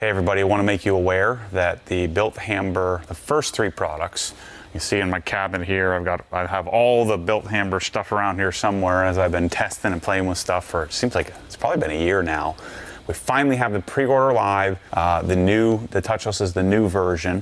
Hey everybody, I want to make you aware that the Built Hamber, the first three products, you see in my cabinet here, I have all the Built Hamber stuff around here somewhere as I've been testing and playing with stuff for, it seems like it's probably been a year now. We finally have the pre-order live. The touchless is the new version.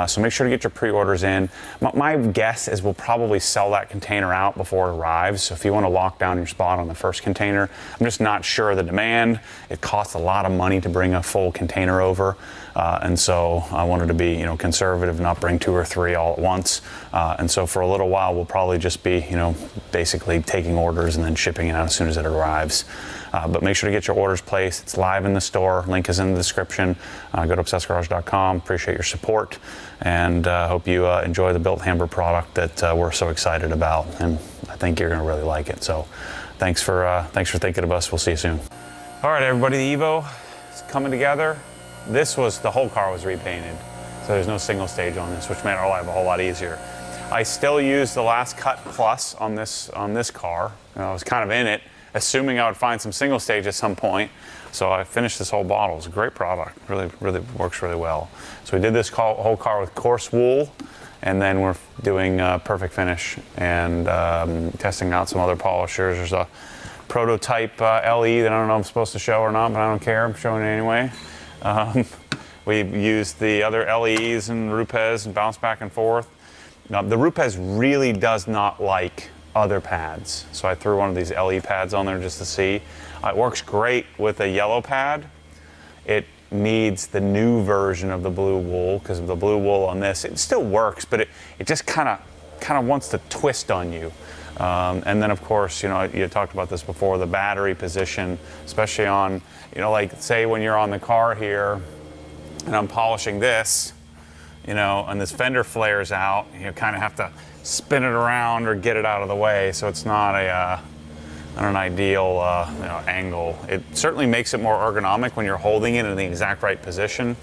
So make sure to get your pre-orders in. My guess is we'll probably sell that container out before it arrives. So if you want to lock down your spot on the first container, I'm just not sure of the demand. It costs a lot of money to bring a full container over. And so I wanted to be, conservative, not bring 2 or 3 all at once. And so for a little while, we'll probably just be, basically taking orders and then shipping it out as soon as it arrives. But make sure to get your orders placed. It's live in the store. Link is in the description. Go to obsessedgarage.com. Appreciate your support, and hope you enjoy the Built Hamber product that we're so excited about. And I think you're going to really like it. So thanks for thinking of us. We'll see you soon. All right, everybody. The Evo is coming together. The whole car was repainted, so there's no single stage on this, which made our life a whole lot easier. I still use the Last Cut Plus on this car. I was kind of in it, assuming I would find some single stage at some point. So I finished this whole bottle. It's a great product. Really works really well. So we did this whole car with coarse wool, and then we're doing perfect finish and testing out some other polishers. There's a prototype LE that I don't know if I'm supposed to show or not, but I don't care. I'm showing it anyway. We used the other LEs and Rupes and bounced back and forth. The Rupes really does not like other pads, so I threw one of these LE pads on there just to see. It works great with a yellow pad. It needs the new version of the blue wool, because the blue wool on this, it still works, but it just kind of wants to twist on you. And then of course, you talked about this before, the battery position, especially on, like say when you're on the car here and I'm polishing this, and this fender flares out, you kind of have to spin it around or get it out of the way, so it's not an ideal angle. It certainly makes it more ergonomic when you're holding it in the exact right position,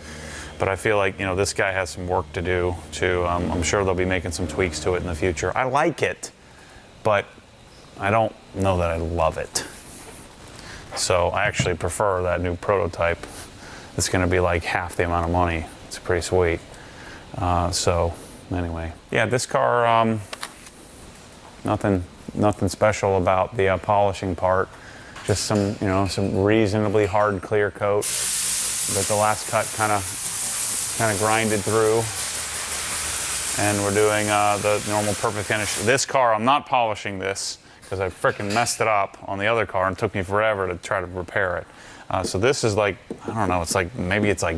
but I feel like this guy has some work to do too. I'm sure they'll be making some tweaks to it in the future. I like it, but I don't know that I love it. So I actually prefer that new prototype. It's going to be like half the amount of money. It's pretty sweet. So anyway, yeah, this car, nothing special about the polishing part. Just some, some reasonably hard clear coat that the Last Cut kind of grinded through. And we're doing the normal perfect finish. This car, I'm not polishing this because I frickin' messed it up on the other car and it took me forever to try to repair it. So this is like, I don't know, maybe it's like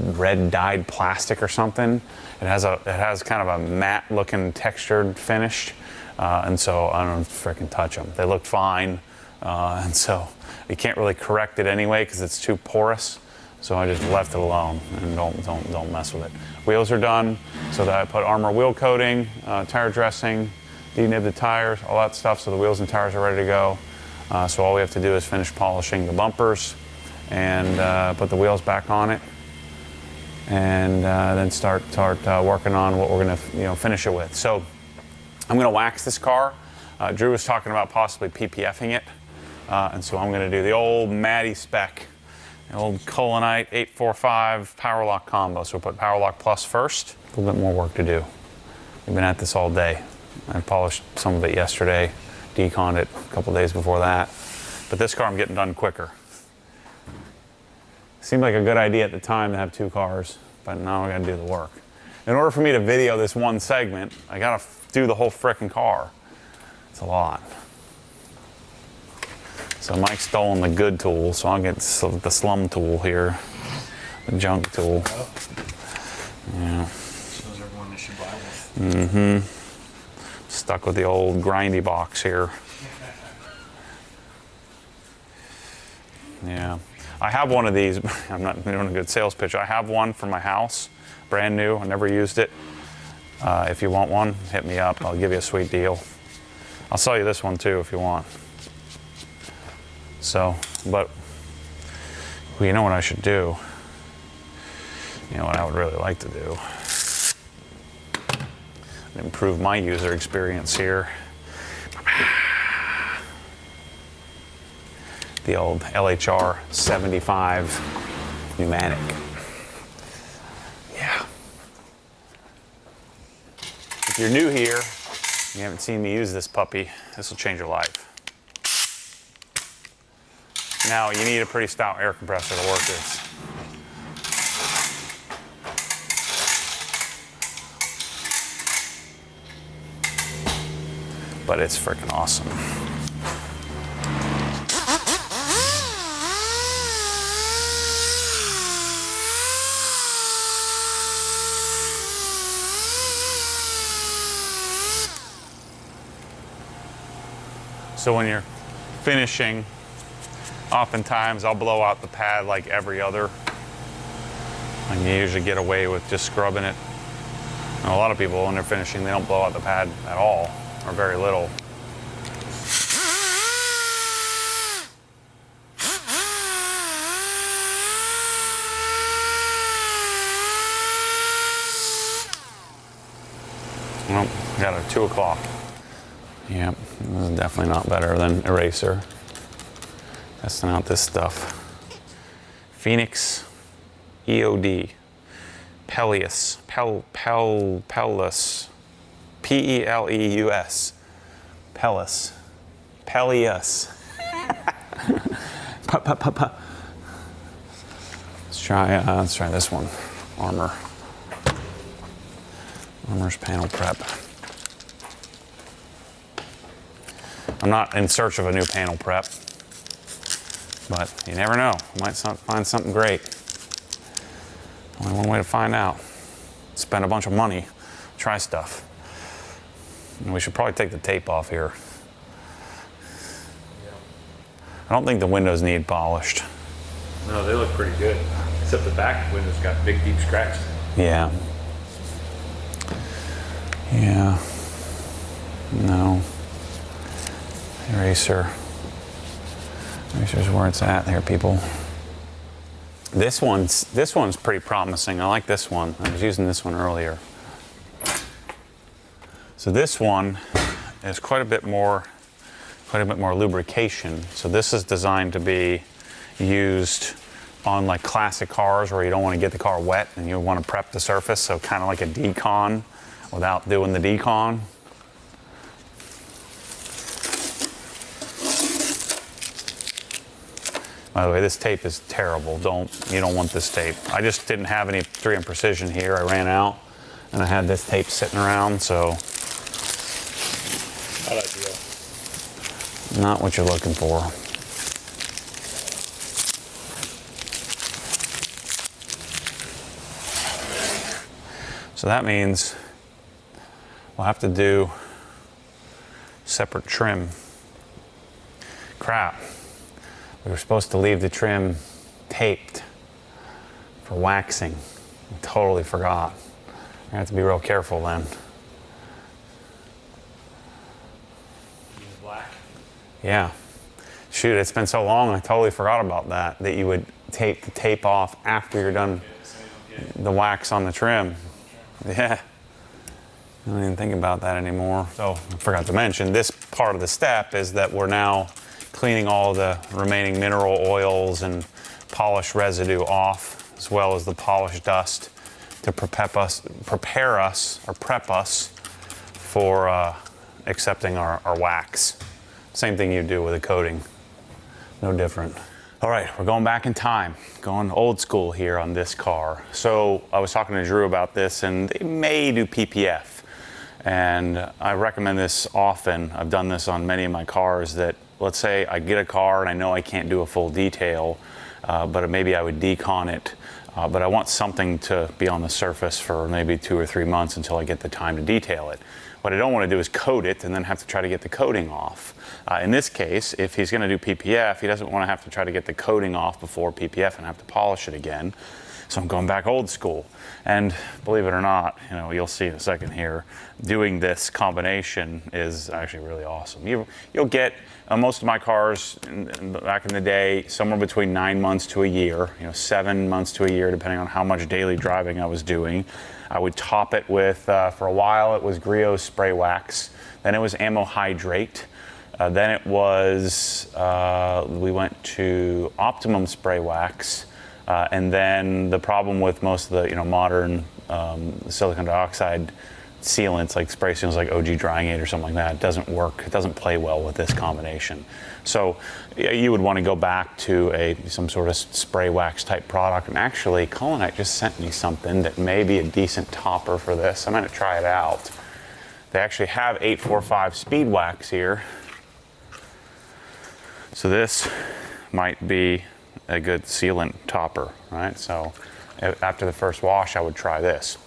red dyed plastic or something. It has kind of a matte looking textured finish, and so I don't frickin' touch them. They look fine, and so you can't really correct it anyway because it's too porous. So I just left it alone and don't mess with it. Wheels are done, so that I put armor wheel coating, tire dressing, denib the tires, all that stuff, so the wheels and tires are ready to go. So all we have to do is finish polishing the bumpers and put the wheels back on it, and then start working on what we're gonna finish it with. So I'm gonna wax this car. Drew was talking about possibly PPFing it, and so I'm gonna do the old Matty spec, the old Colonite 845 Power Lock combo. So we'll put Power Lock Plus first. A little bit more work to do. We've been at this all day. I polished some of it yesterday, deconned it a couple days before that. But this car I'm getting done quicker. Seemed like a good idea at the time to have 2 cars, but now I gotta do the work. In order for me to video this one segment, I gotta do the whole frickin' car. It's a lot. So Mike's stolen the good tool, so I'll get the slum tool here, the junk tool. Yeah. Shows everyone they should buy with. Mm-hmm. Stuck with the old grindy box here. Yeah. I have one of these. I'm not doing a good sales pitch. I have one for my house, brand new. I never used it. If you want one, hit me up. I'll give you a sweet deal. I'll sell you this one too if you want. So, but well, you know what I should do? You know what I would really like to do? Improve my user experience here. The old LHR 75 pneumatic. If you're new here, you haven't seen me use this puppy, this will change your life. Now, you need a pretty stout air compressor to work this. But it's freaking awesome. So when you're finishing, oftentimes I'll blow out the pad like every other. And you usually get away with just scrubbing it. And a lot of people, when they're finishing, they don't blow out the pad at all, or very little. Well, got a 2 o'clock. Yep, this is definitely not better than Eraser. Testing out this stuff. Phoenix EOD. Peleus. Peleus. P-E-L-E-U-S. Peleus. Peleus. Let's try this one. Armor. Armor's panel prep. I'm not in search of a new panel prep, but you never know. You might find something great. Only one way to find out. Spend a bunch of money, try stuff. And we should probably take the tape off here. I don't think the windows need polished. No, they look pretty good. Except the back window's got big, deep scratches. Yeah. Yeah. No. Eraser. Eraser's where it's at there, people. This one's pretty promising. I like this one. I was using this one earlier. So this one is quite a bit more lubrication. So this is designed to be used on like classic cars where you don't want to get the car wet and you want to prep the surface. So kind of like a decon without doing the decon. By the way, this tape is terrible. You don't want this tape. I just didn't have any 3M Precision here. I ran out and I had this tape sitting around, so. Not ideal. Not what you're looking for. So that means we'll have to do separate trim. Crap. We were supposed to leave the trim taped for waxing. I totally forgot. I have to be real careful then. Use black. Yeah. Shoot, it's been so long, I totally forgot about that you would tape the tape off after you're done the wax on the trim. Yeah. I don't even think about that anymore. So I forgot to mention, this part of the step is that we're now cleaning all the remaining mineral oils and polish residue off, as well as the polish dust, to prep us for accepting our wax. Same thing you do with a coating, no different. All right, we're going back in time, going old school here on this car. So I was talking to Drew about this, and they may do PPF. And I recommend this often. I've done this on many of my cars that, let's say I get a car and I know I can't do a full detail, but maybe I would decon it, but I want something to be on the surface for maybe 2 or 3 months until I get the time to detail it. What I don't want to do is coat it and then have to try to get the coating off. In this case, if he's going to do PPF, he doesn't want to have to try to get the coating off before PPF and have to polish it again. So I'm going back old school. And believe it or not, you'll see in a second here, doing this combination is actually really awesome. You'll get, most of my cars back in the day, somewhere between 9 months to a year, 7 months to a year, depending on how much daily driving I was doing. I would top it with, for a while, it was Griot spray wax. Then it was Ammo Hydrate. Then it was, we went to Optimum spray wax. And then the problem with most of the modern silicon dioxide sealants, like spray sealants like OG Drying Aid or something like that. It doesn't work. It doesn't play well with this combination. So you would want to go back to some sort of spray wax type product. And actually, Culinite just sent me something that may be a decent topper for this. I'm going to try it out. They actually have 845 speed wax here. So this might be a good sealant topper, right? So after the first wash, I would try this.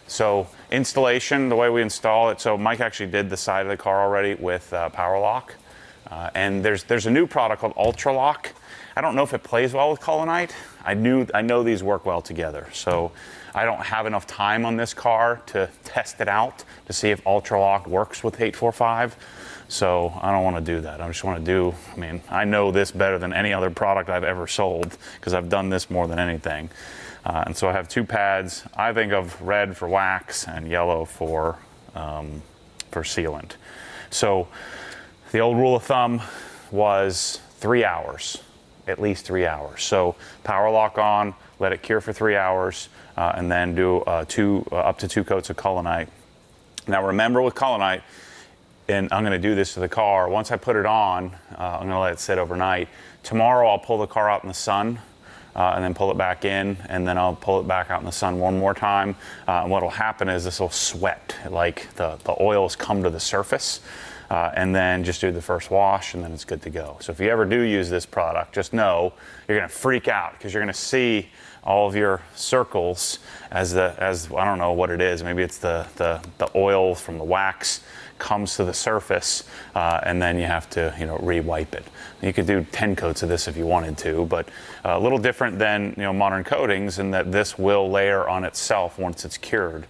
So installation, the way we install it, so Mike actually did the side of the car already with Power Lock. And there's a new product called Ultra Lock. I don't know if it plays well with Culinite. I know these work well together. So I don't have enough time on this car to test it out to see if Ultra Lock works with 845. So I don't want to do that. I just want to I know this better than any other product I've ever sold because I've done this more than anything. And so I have two pads. I think of red for wax and yellow for sealant. So the old rule of thumb was 3 hours, at least 3 hours. So Power Lock on, let it cure for 3 hours, and then do up to 2 coats of Culinite. Now remember with Culinite, and I'm going to do this to the car, once I put it on, I'm going to let it sit overnight. Tomorrow I'll pull the car out in the sun and then pull it back in, and then I'll pull it back out in the sun one more time. And what will happen is this will sweat, like the oils come to the surface, and then just do the first wash and then it's good to go. So if you ever do use this product, just know you're going to freak out because you're going to see all of your circles as I don't know what it is. Maybe it's the oil from the wax comes to the surface, and then you have to re-wipe it. You could do 10 coats of this if you wanted to, but a little different than modern coatings in that this will layer on itself once it's cured.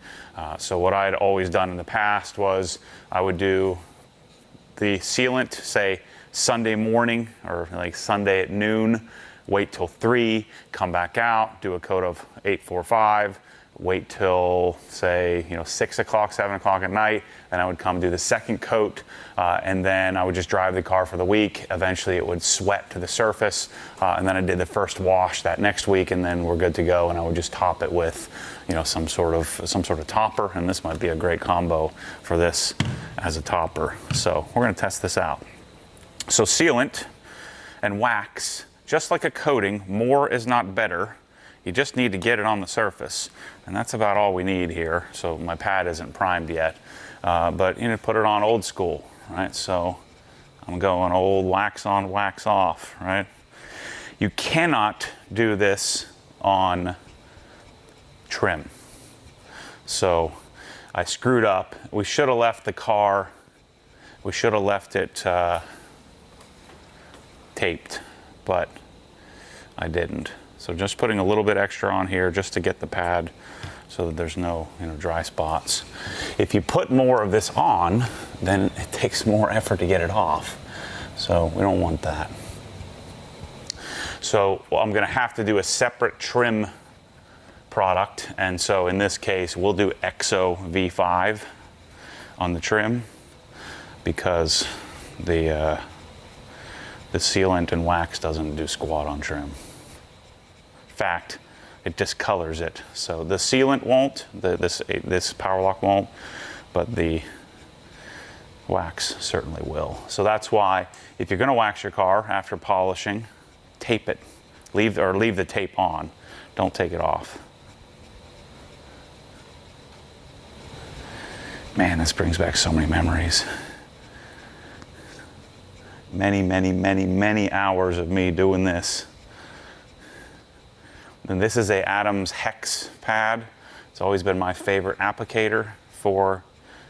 So what I'd always done in the past was I would do the sealant, say Sunday morning or like Sunday at noon, wait till 3, come back out, do a coat of 845, wait till say 6 o'clock, 7 o'clock at night, then I would come do the second coat, and then I would just drive the car for the week. Eventually it would sweat to the surface, and then I did the first wash that next week, and then we're good to go, and I would just top it with some sort of topper, and this might be a great combo for this as a topper. So we're going to test this out. So sealant and wax, just like a coating, more is not better. You just need to get it on the surface, and that's about all we need here. So my pad isn't primed yet, but put it on old school, right? So I'm going old wax on, wax off, right? You cannot do this on trim. So I screwed up. We should have left the car, we should have left it taped, but I didn't. So just putting a little bit extra on here just to get the pad so that there's no dry spots. If you put more of this on, then it takes more effort to get it off. So we don't want that. So I'm gonna have to do a separate trim product. And so in this case, we'll do EXO V5 on the trim because the sealant and wax doesn't do squat on trim. Fact, it discolors it. So the sealant won't, this Power Lock won't, but the wax certainly will. So that's why if you're going to wax your car after polishing, tape it. Leave the tape on. Don't take it off. Man, this brings back so many memories. Many, many, many, many hours of me doing this. And this is a Adams Hex pad. It's always been my favorite applicator for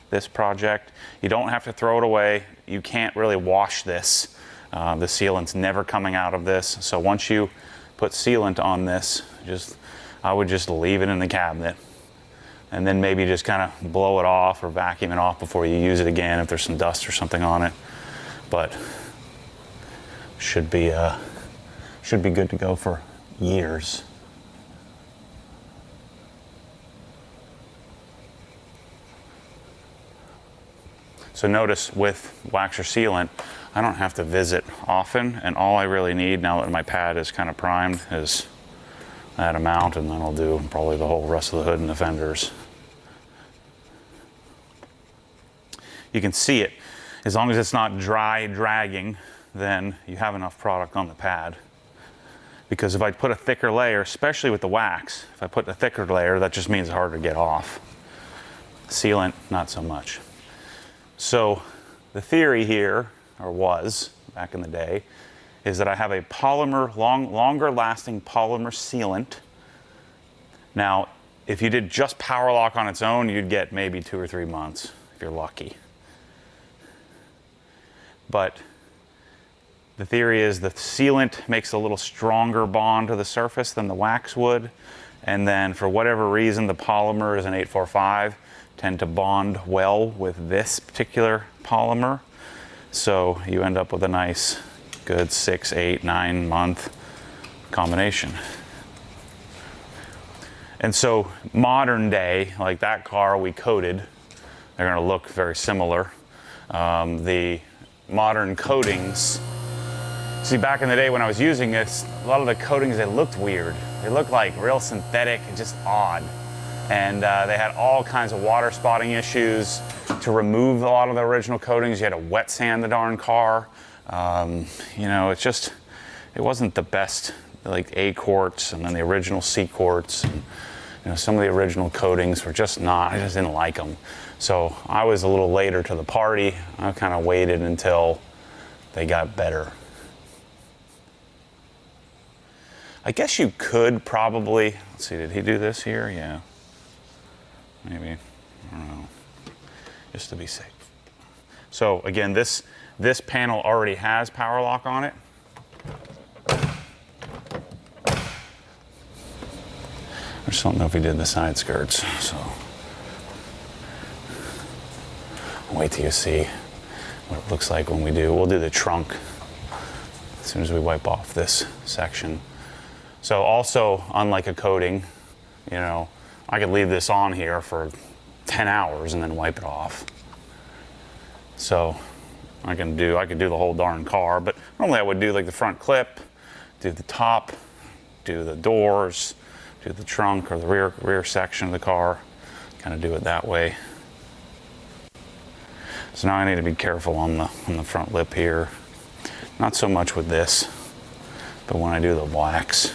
this project. You don't have to throw it away. You can't really wash this. The sealant's never coming out of this. So once you put sealant on this, I would just leave it in the cabinet and then maybe just kind of blow it off or vacuum it off before you use it again if there's some dust or something on it. But should be good to go for years. So notice with wax or sealant, I don't have to visit often, and all I really need now that my pad is kind of primed is that amount, and then I'll do probably the whole rest of the hood and the fenders. you can see it. As long as it's not dry dragging, then you have enough product on the pad. Because if I put a thicker layer, especially with the wax, if I put a thicker layer, that just means it's harder to get off. Sealant, not so much. So the theory here, or was back in the day, is that I have a polymer, longer lasting polymer sealant. Now, if you did just Power Lock on its own, you'd get maybe 2 or 3 months if you're lucky. But the theory is the sealant makes a little stronger bond to the surface than the wax would. And then for whatever reason, the polymer is an 845, tend to bond well with this particular polymer. So you end up with a nice, good 6, 8, 9 month combination. And so modern day, like that car we coated, they're gonna look very similar. The modern coatings, see back in the day when I was using this, a lot of the coatings, they looked weird. They looked like real synthetic and just odd. And they had all kinds of water spotting issues. To remove a lot of the original coatings, you had to wet sand the darn car. You know, it wasn't the best, like A quartz and then the original C quartz. And, you know, some of the original coatings were just not, I just didn't like them. So I was a little later to the party. I kind of waited until they got better. I guess you could probably, let's see, did he do this here? Yeah. Maybe, I don't know, just to be safe. So again, this panel already has Power Lock on it. I just don't know if he did the side skirts, so. Wait till you see what it looks like when we do. We'll do the trunk as soon as we wipe off this section. So also, unlike a coating, you know, I could leave this on here for 10 hours and then wipe it off. So I could do the whole darn car, but normally I would do like the front clip, do the top, do the doors, do the trunk or the rear section of the car, kind of do it that way. So now I need to be careful on the front lip here. Not so much with this, but when I do the wax.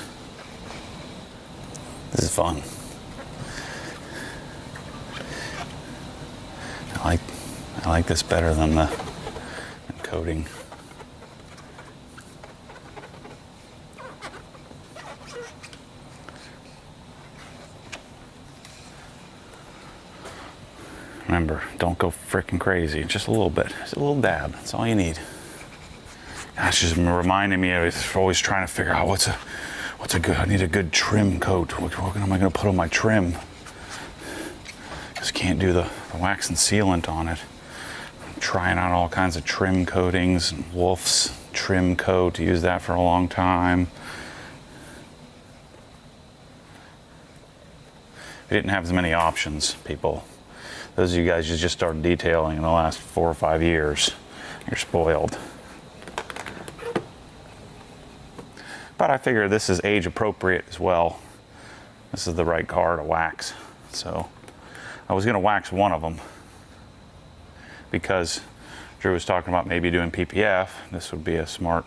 This is fun. I like this better than the coating. Remember, don't go freaking crazy. Just a little bit. Just a little dab. That's all you need. Gosh, just reminding me of always trying to figure out what's a good. I need a good trim coat. What am I going to put on my trim? Just can't do the wax and sealant on it. I'm trying out all kinds of trim coatings and Wolf's trim coat. Used that for a long time. We didn't have as many options, people. Those of you guys who just started detailing in the last 4 or 5 years, you're spoiled. But I figure this is age appropriate as well. This is the right car to wax. So I was gonna wax one of them because Drew was talking about maybe doing PPF. This would be a smart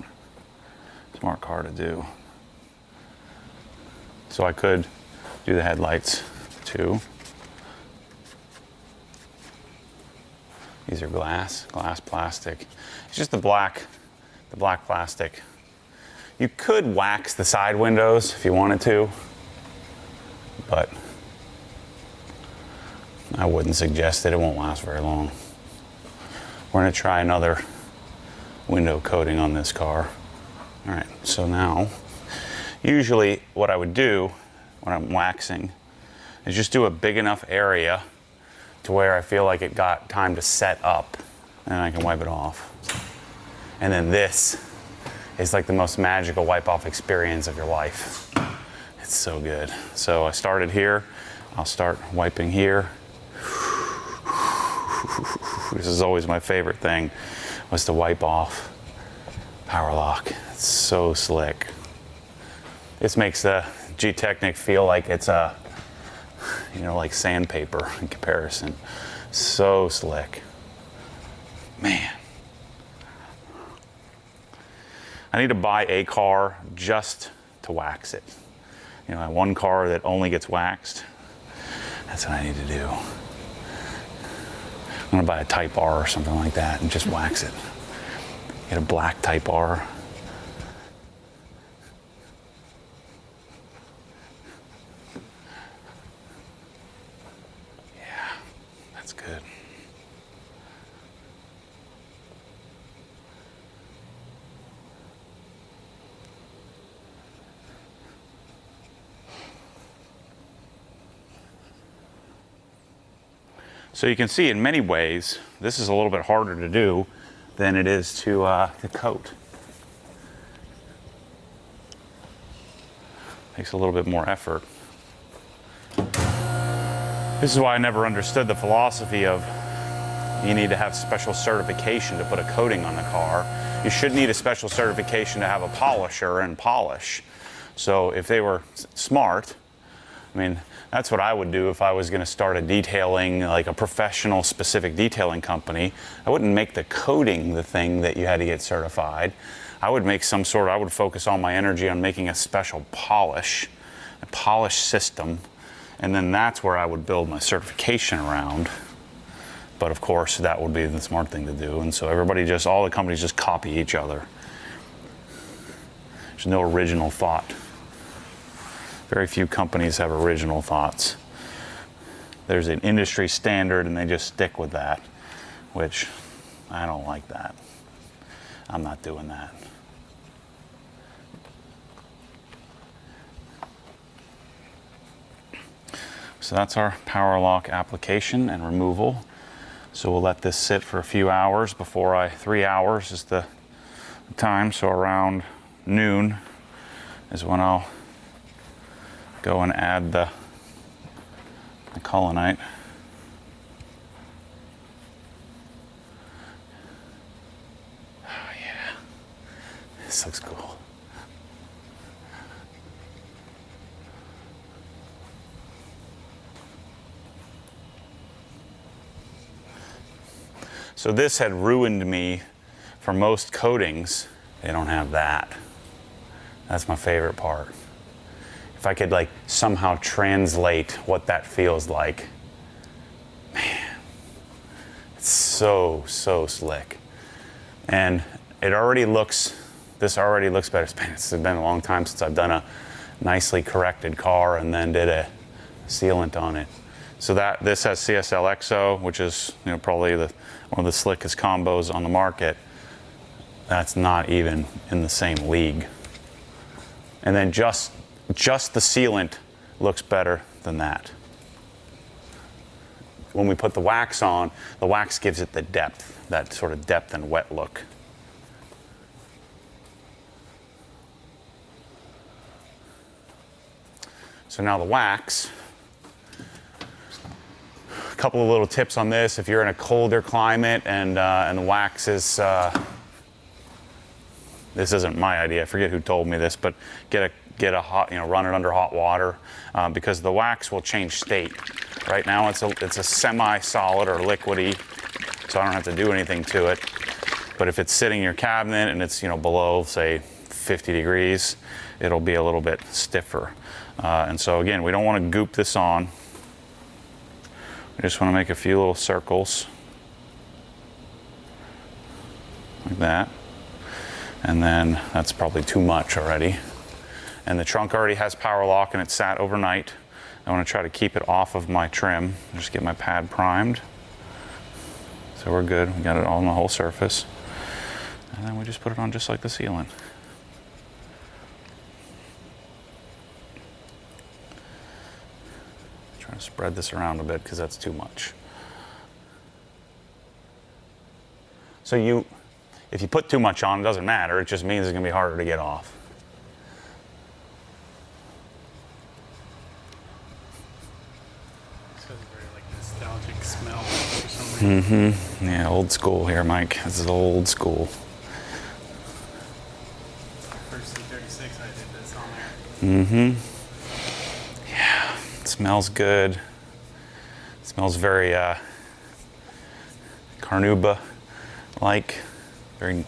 car to do. So I could do the headlights too. These are glass plastic. It's just the black plastic. You could wax the side windows if you wanted to, but I wouldn't suggest it. It won't last very long. We're gonna try another window coating on this car. All right, so now, usually what I would do when I'm waxing is just do a big enough area to where I feel like it got time to set up, and then I can wipe it off. And then this is like the most magical wipe off experience of your life. It's so good. So I started here, I'll start wiping here. This is always my favorite thing, was to wipe off Power Lock. It's so slick. This makes the G-Technic feel like it's a, you know, like sandpaper in comparison. So slick. Man. I need to buy a car just to wax it. You know, one car that only gets waxed. That's what I need to do. I'm gonna buy a Type R or something like that and just wax it. Get a black Type R. Yeah, that's good. So you can see in many ways, this is a little bit harder to do than it is to coat. Takes a little bit more effort. This is why I never understood the philosophy of you need to have special certification to put a coating on the car. You should need a special certification to have a polisher and polish. So if they were smart, I mean, that's what I would do if I was going to start a detailing, like a professional specific detailing company. I wouldn't make the coating the thing that you had to get certified. I would make I would focus all my energy on making a special polish, a polish system, and then that's where I would build my certification around. But of course, that would be the smart thing to do. And so all the companies just copy each other. There's no original thought. Very few companies have original thoughts. There's an industry standard and they just stick with that, which I don't like that. I'm not doing that. So that's our power lock application and removal. So we'll let this sit for a few hours 3 hours is the time. So around noon is when I'll go and add the colonite. Oh yeah, this looks cool. So this had ruined me for most coatings. They don't have that. That's my favorite part. If I could like somehow translate what that feels like, man, it's so slick. And this already looks better. It's been a long time since I've done a nicely corrected car and then did a sealant on it. So this has CSL XO, which is probably one of the slickest combos on the market. That's not even in the same league. And then just the sealant looks better than that. When we put the wax on, the wax gives it the depth, that sort of depth and wet look. So now the wax. A couple of little tips on this. If you're in a colder climate and the wax is, this isn't my idea, I forget who told me this, but get a hot, run it under hot water because the wax will change state. Right now it's a semi-solid or liquidy, so I don't have to do anything to it. But if it's sitting in your cabinet and it's below say 50 degrees, it'll be a little bit stiffer. And so again, we don't want to goop this on. We just want to make a few little circles like that. And then that's probably too much already. And the trunk already has power lock and it's sat overnight. I want to try to keep it off of my trim. Just get my pad primed. So we're good. We got it all on the whole surface. And then we just put it on just like the sealant. Trying to spread this around a bit because that's too much. So if you put too much on, it doesn't matter. It just means it's going to be harder to get off. This has a very nostalgic smell for some reason. Mm-hmm. Yeah, old school here, Mike. This is old school. First E36 I did this on there. Mm-hmm. Yeah, it smells good. It smells very carnauba. like, very,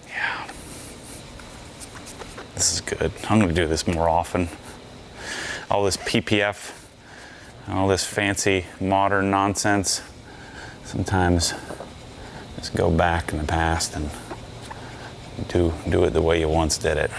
yeah. This is good. I'm gonna do this more often. All this PPF, all this fancy modern nonsense. Sometimes just go back in the past and do it the way you once did it.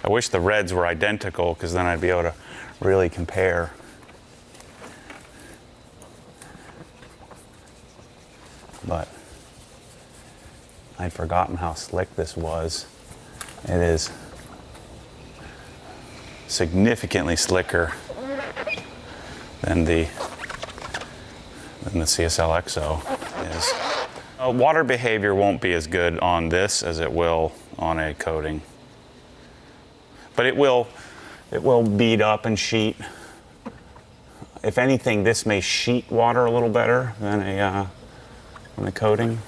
I wish the reds were identical, because then I'd be able to really compare. But I'd forgotten how slick this was. It is significantly slicker than the CSL XO is. Water behavior won't be as good on this as it will on a coating. But it will bead up and sheet. If anything, this may sheet water a little better than a coating.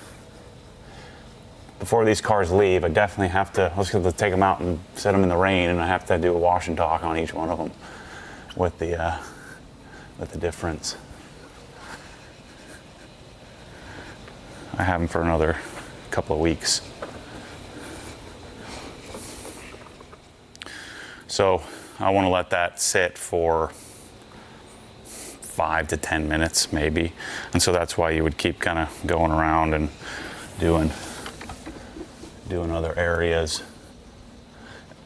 Before these cars leave, I definitely have to, let's take them out and set them in the rain, and I have to do a wash and talk on each one of them with the difference. I have them for another couple of weeks. So I want to let that sit for 5 to 10 minutes maybe. And so that's why you would keep kind of going around and doing other areas.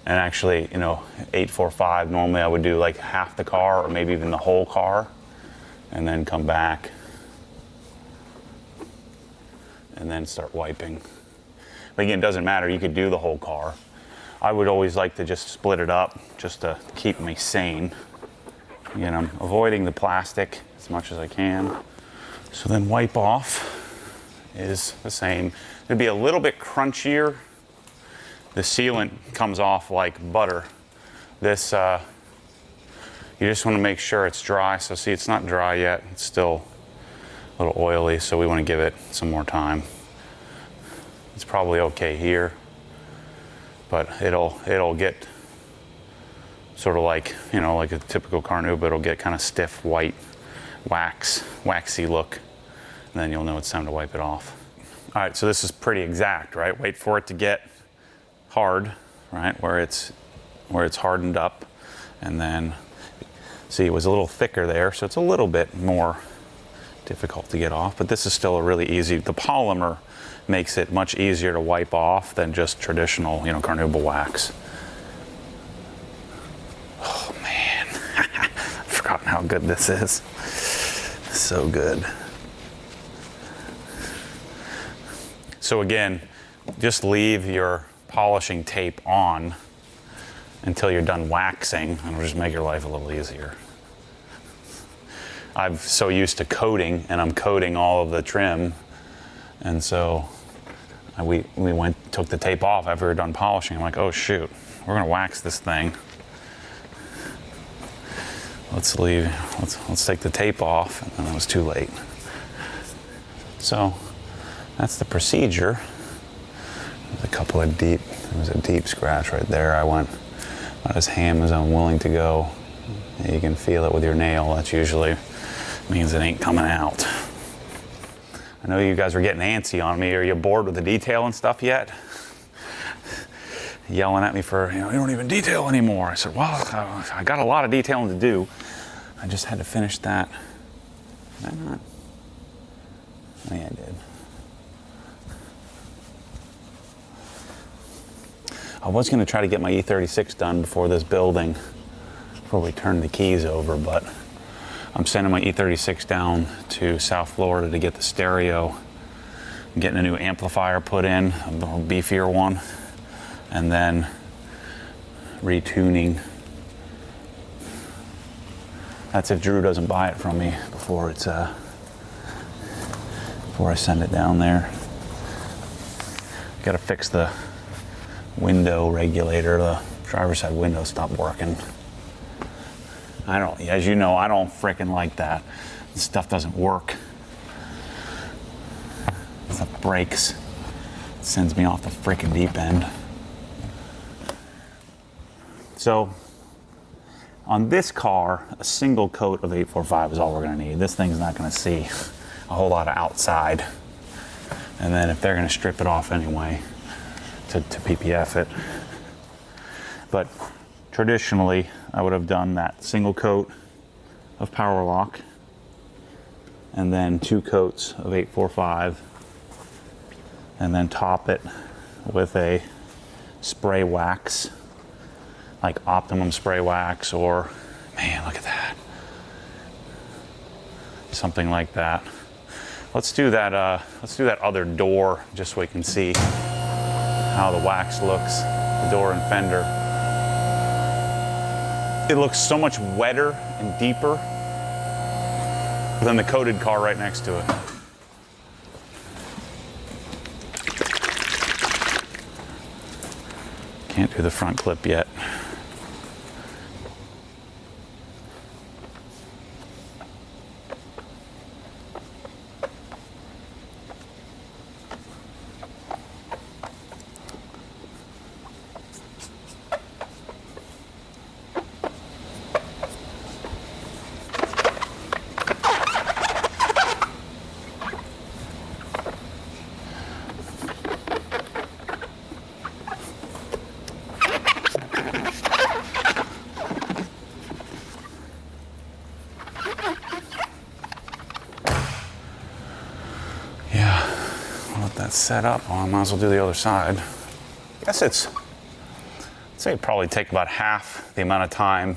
And actually, 845, normally I would do like half the car or maybe even the whole car, and then come back and then start wiping. But again, it doesn't matter, you could do the whole car. I would always like to just split it up just to keep me sane. Again, I'm avoiding the plastic as much as I can. So then wipe off is the same. It'd be a little bit crunchier. The sealant comes off like butter. This, you just want to make sure it's dry. So see, it's not dry yet. It's still a little oily, so we want to give it some more time. It's probably okay here, but it'll get sort of like, like a typical Carnu, but it'll get kind of stiff, white, waxy look, and then you'll know it's time to wipe it off. All right, so this is pretty exact, right? Wait for it to get hard, right? Where it's hardened up, and then see, it was a little thicker there, so it's a little bit more difficult to get off, but this is still a really easy, the polymer makes it much easier to wipe off than just traditional, carnauba wax. Oh man, I've forgotten how good this is. So good. So again, just leave your polishing tape on until you're done waxing, and it'll just make your life a little easier. I'm so used to coating, and I'm coating all of the trim, and so we took the tape off after we were done polishing. I'm like, oh shoot, we're gonna wax this thing. Let's take the tape off, and then it was too late. So that's the procedure. There was a deep scratch right there. I went about as ham as I'm willing to go. You can feel it with your nail. That usually means it ain't coming out. I know you guys are getting antsy on me. Are you bored with the detail and stuff yet? Yelling at me for, you don't even detail anymore. I said, well, I got a lot of detailing to do. I just had to finish that. Did I not? Oh, yeah, I did. I was going to try to get my E36 done before this building, before we turn the keys over, but I'm sending my E36 down to South Florida to get the stereo. I'm getting a new amplifier put in, a little beefier one, and then retuning. That's if Drew doesn't buy it from me before I send it down there. Got to fix the window regulator. The driver's side window stopped working. As you know, I don't frickin' like that. This stuff doesn't work. Stuff breaks. It sends me off the freaking deep end. So on this car, a single coat of 845 is all we're gonna need. This thing's not gonna see a whole lot of outside. And then if they're gonna strip it off anyway to PPF it. But traditionally, I would have done that single coat of Power Lock and then 2 coats of 845 and then top it with a spray wax, like Optimum spray wax, or, man, look at that. Something like that. Let's do that other door just so we can see how the wax looks, the door and fender. It looks so much wetter and deeper than the coated car right next to it. Can't do the front clip yet. Set up, well, I might as well do the other side. I guess I'd say it'd probably take about half the amount of time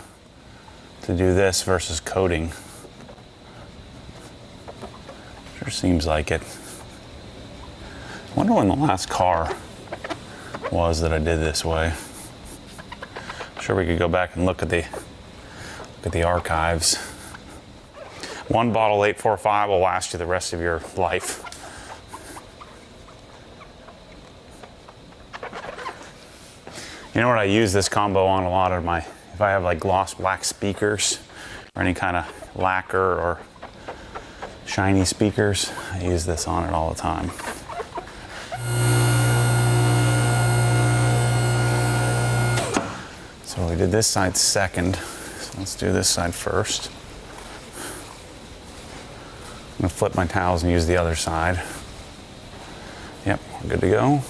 to do this versus coating. Sure seems like it. I wonder when the last car was that I did this way. I'm sure we could go back and look at the archives. One bottle 845 will last you the rest of your life. You know what I use this combo on a lot of my, if I have like gloss black speakers or any kind of lacquer or shiny speakers, I use this on it all the time. So we did this side second, so let's do this side first. I'm gonna flip my towels and use the other side. Yep, we're good to go.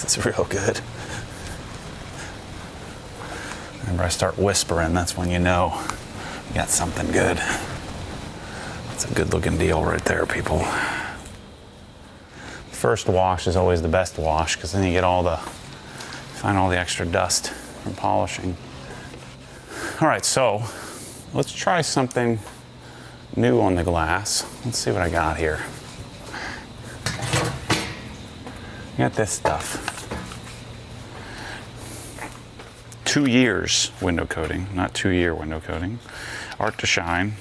It's real good. Whenever I start whispering, that's when you know you got something good. That's a good looking deal right there, people. First wash is always the best wash because then you get find all the extra dust from polishing. All right, so let's try something new on the glass. Let's see what I got here. I got this stuff. 2 years window coating, not 2-year window coating. Art to Shine.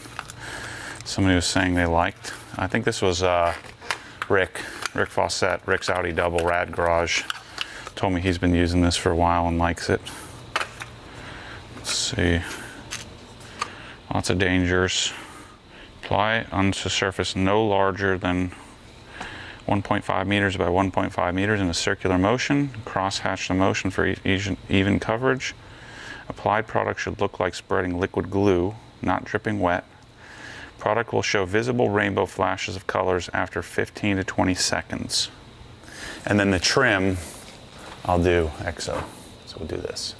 Somebody was saying they liked. I think this was Rick Fawcett, Rick's Audi Double Rad Garage. Told me he's been using this for a while and likes it. Let's see. Lots of dangers. Apply onto surface no larger than 1.5 meters by 1.5 meters in a circular motion. Cross-hatch the motion for even coverage. Applied product should look like spreading liquid glue, not dripping wet. Product will show visible rainbow flashes of colors after 15 to 20 seconds. And then the trim, I'll do EXO. So we'll do this.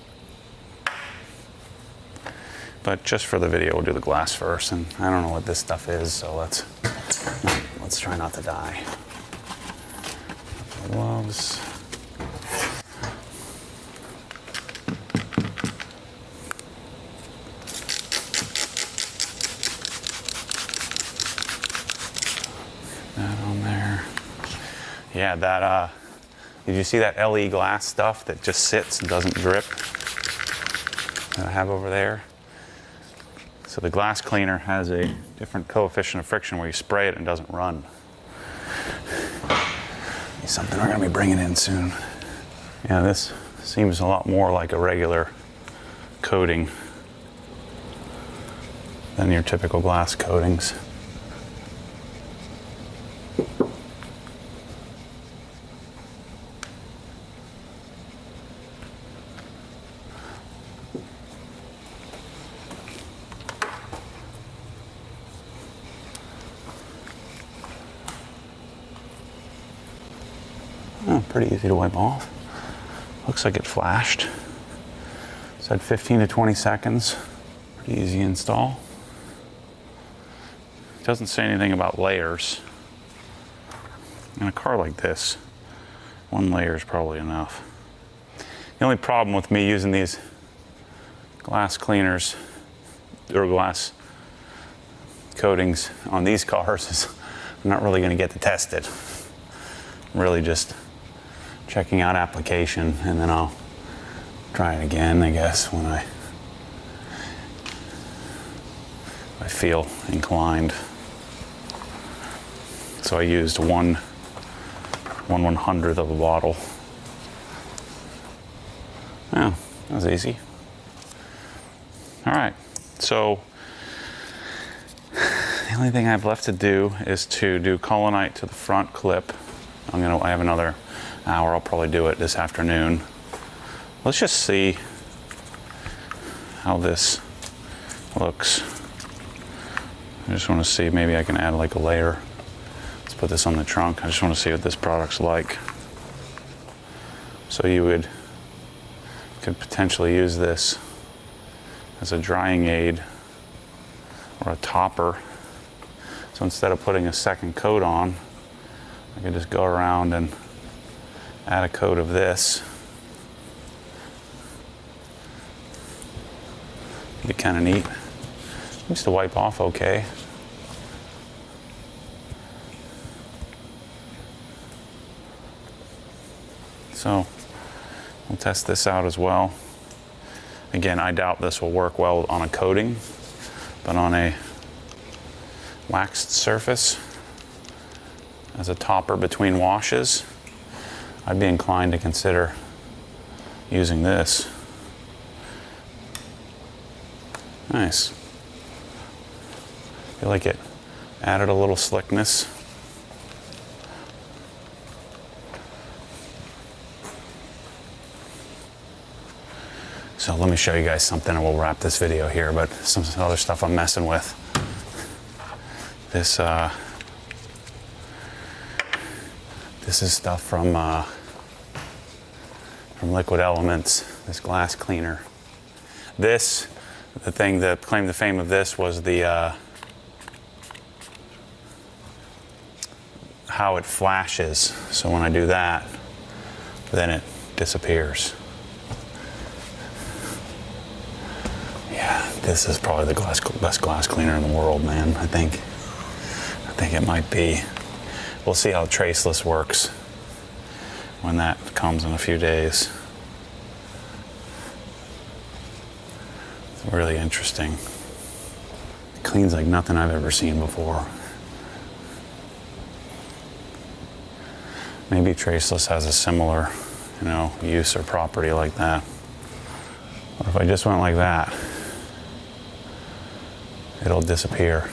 But just for the video, we'll do the glass first. And I don't know what this stuff is, so let's try not to die. Gloves. That on there. Yeah, that did you see that LE glass stuff that just sits and doesn't drip that I have over there? So the glass cleaner has a different coefficient of friction where you spray it and it doesn't run. Something we're gonna be bringing in soon. Yeah, this seems a lot more like a regular coating than your typical glass coatings. Oh, pretty easy to wipe off. Looks like it flashed. Said 15 to 20 seconds. Pretty easy install. It doesn't say anything about layers. In a car like this, one layer is probably enough. The only problem with me using these glass cleaners or glass coatings on these cars is I'm not really going to get to test it. I'm really just checking out application, and then I'll try it again, I guess, when I feel inclined. So I used 1/100th of a bottle. Yeah, that was easy. All right, so the only thing I have left to do is to do Colonite to the front clip. I have another hour. I'll probably do it this afternoon. Let's just see how this looks. I just want to see, maybe I can add like a layer. Let's put this on the trunk. I just want to see what this product's like. So you could potentially use this as a drying aid or a topper. So instead of putting a second coat on, I could just go around and add a coat of this. It'd be kind of neat. Just to wipe off okay. So we'll test this out as well. Again, I doubt this will work well on a coating, but on a waxed surface as a topper between washes, I'd be inclined to consider using this. Nice. Feel like it added a little slickness. So let me show you guys something and we'll wrap this video here, but some other stuff I'm messing with. This is stuff from Liquid Elements, this glass cleaner. The thing that claimed the fame of this was the how it flashes. So when I do that, then it disappears. Yeah, this is probably the best glass cleaner in the world, man. I think it might be. We'll see how traceless works when that comes in a few days. It's really interesting. It cleans like nothing I've ever seen before. Maybe traceless has a similar, use or property like that. What if I just went like that? It'll disappear.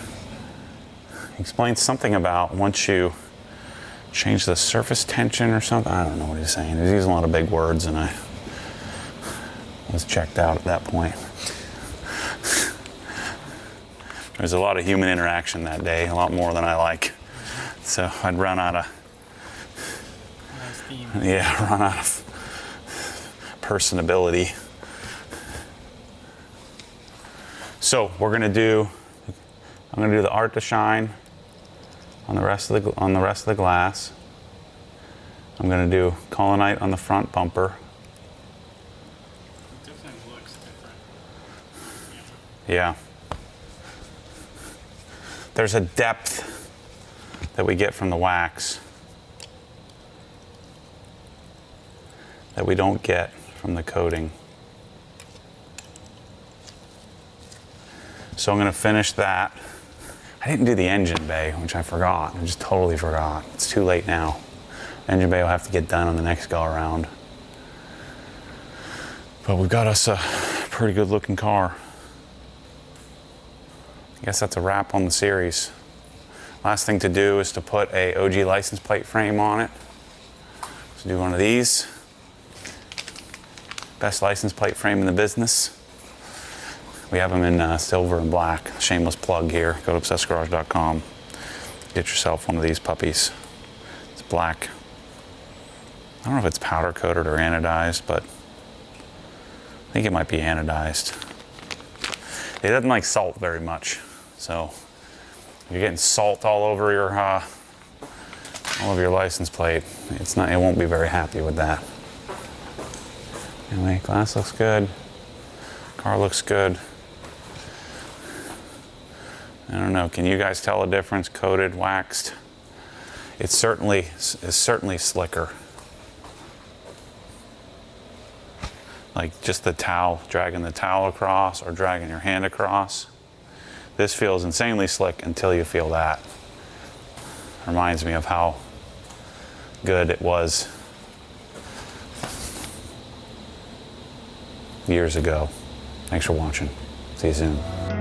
He explains something about once you change the surface tension or something. I don't know what he's saying. He's using a lot of big words, and I was checked out at that point. There's a lot of human interaction that day, a lot more than I like. So I'd run out of personability. So I'm gonna do the Art to Shine on the rest of the glass. I'm gonna do Colonite on the front bumper. It definitely looks different. Yeah. There's a depth that we get from the wax that we don't get from the coating. So I'm gonna finish that. I didn't do the engine bay, which I forgot. I just totally forgot. It's too late now. Engine bay will have to get done on the next go around. But we've got us a pretty good looking car. I guess that's a wrap on the series. Last thing to do is to put a OG license plate frame on it. So do one of these. Best license plate frame in the business. We have them in silver and black. Shameless plug here. Go to obsessedgarage.com. Get yourself one of these puppies. It's black. I don't know if it's powder coated or anodized, but I think it might be anodized. It doesn't like salt very much, so if you're getting salt all over your license plate, it won't be very happy with that. Anyway, glass looks good. Car looks good. I don't know. Can you guys tell a difference? Coated, waxed? It's certainly slicker. Like just the towel, dragging the towel across or dragging your hand across. This feels insanely slick until you feel that. Reminds me of how good it was years ago. Thanks for watching. See you soon.